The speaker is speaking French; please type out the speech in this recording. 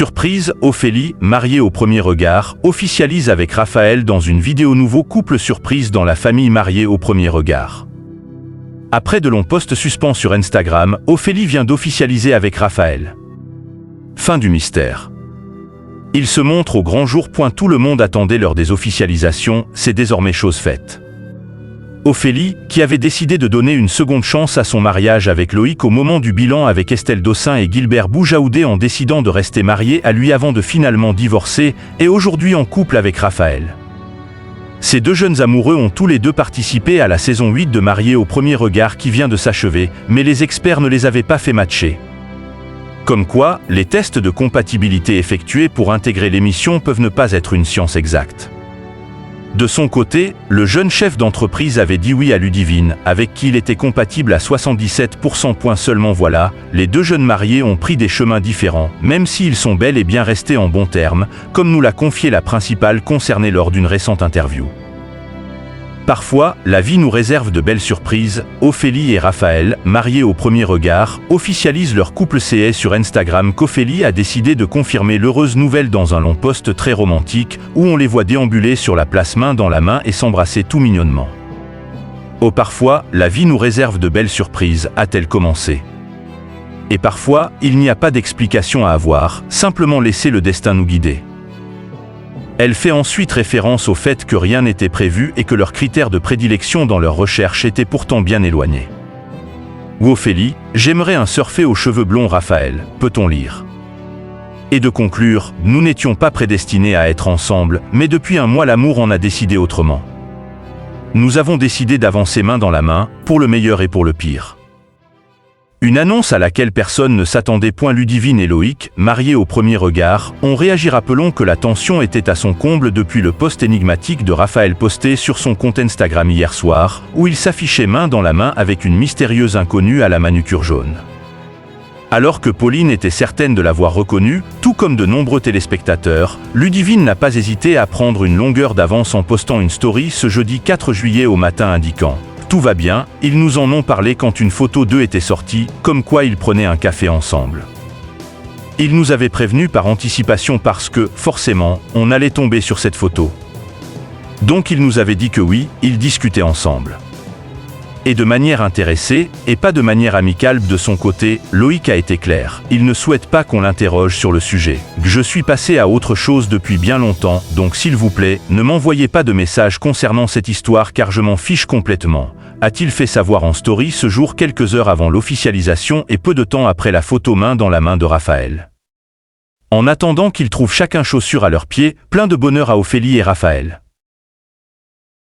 Surprise, Ophélie, mariée au premier regard, officialise avec Raphaël dans une vidéo nouveau couple surprise dans la famille mariée au premier regard. Après de longs posts suspens sur Instagram, Ophélie vient d'officialiser avec Raphaël. Fin du mystère. Il se montre au grand jour. Tout le monde attendait l'heure des officialisations, c'est désormais chose faite. Ophélie, qui avait décidé de donner une seconde chance à son mariage avec Loïc au moment du bilan avec Estelle Dossin et Gilbert Boujaoudé en décidant de rester mariée à lui avant de finalement divorcer, est aujourd'hui en couple avec Raphaël. Ces deux jeunes amoureux ont tous les deux participé à la saison 8 de Mariés au premier regard qui vient de s'achever, mais les experts ne les avaient pas fait matcher. Comme quoi, les tests de compatibilité effectués pour intégrer l'émission peuvent ne pas être une science exacte. De son côté, le jeune chef d'entreprise avait dit oui à Ludivine, avec qui il était compatible à 77%. Seulement voilà, les deux jeunes mariés ont pris des chemins différents, même s'ils sont bel et bien restés en bons termes, comme nous l'a confié la principale concernée lors d'une récente interview. Parfois, la vie nous réserve de belles surprises. Ophélie et Raphaël, mariés au premier regard, officialisent leur couple. C'est sur Instagram qu'Ophélie a décidé de confirmer l'heureuse nouvelle dans un long post très romantique où on les voit déambuler sur la place main dans la main et s'embrasser tout mignonnement. Oh, parfois, la vie nous réserve de belles surprises, a-t-elle commencé. Et parfois, il n'y a pas d'explication à avoir, simplement laisser le destin nous guider. Elle fait ensuite référence au fait que rien n'était prévu et que leurs critères de prédilection dans leur recherche étaient pourtant bien éloignés. Ou Ophélie, j'aimerais un surfer aux cheveux blonds Raphaël, peut-on lire. Et de conclure, nous n'étions pas prédestinés à être ensemble, mais depuis un mois l'amour en a décidé autrement. Nous avons décidé d'avancer main dans la main, pour le meilleur et pour le pire. Une annonce à laquelle personne ne s'attendait. Ludivine et Loïc, mariés au premier regard, ont réagi. Rappelons que la tension était à son comble depuis le post énigmatique de Raphaël posté sur son compte Instagram hier soir, où il s'affichait main dans la main avec une mystérieuse inconnue à la manucure jaune. Alors que Pauline était certaine de l'avoir reconnue, tout comme de nombreux téléspectateurs, Ludivine n'a pas hésité à prendre une longueur d'avance en postant une story ce jeudi 4 juillet au matin indiquant « Tout va bien, ils nous en ont parlé quand une photo d'eux était sortie, comme quoi ils prenaient un café ensemble. Ils nous avaient prévenus par anticipation parce que, forcément, on allait tomber sur cette photo. Donc ils nous avaient dit que oui, ils discutaient ensemble. » Et de manière intéressée, et pas de manière amicale de son côté, Loïc a été clair. Il ne souhaite pas qu'on l'interroge sur le sujet. Je suis passé à autre chose depuis bien longtemps, donc s'il vous plaît, ne m'envoyez pas de messages concernant cette histoire car je m'en fiche complètement. A-t-il fait savoir en story ce jour quelques heures avant l'officialisation et peu de temps après la photo main dans la main de Raphaël. En attendant qu'ils trouvent chacun chaussures à leurs pieds, plein de bonheur à Ophélie et Raphaël.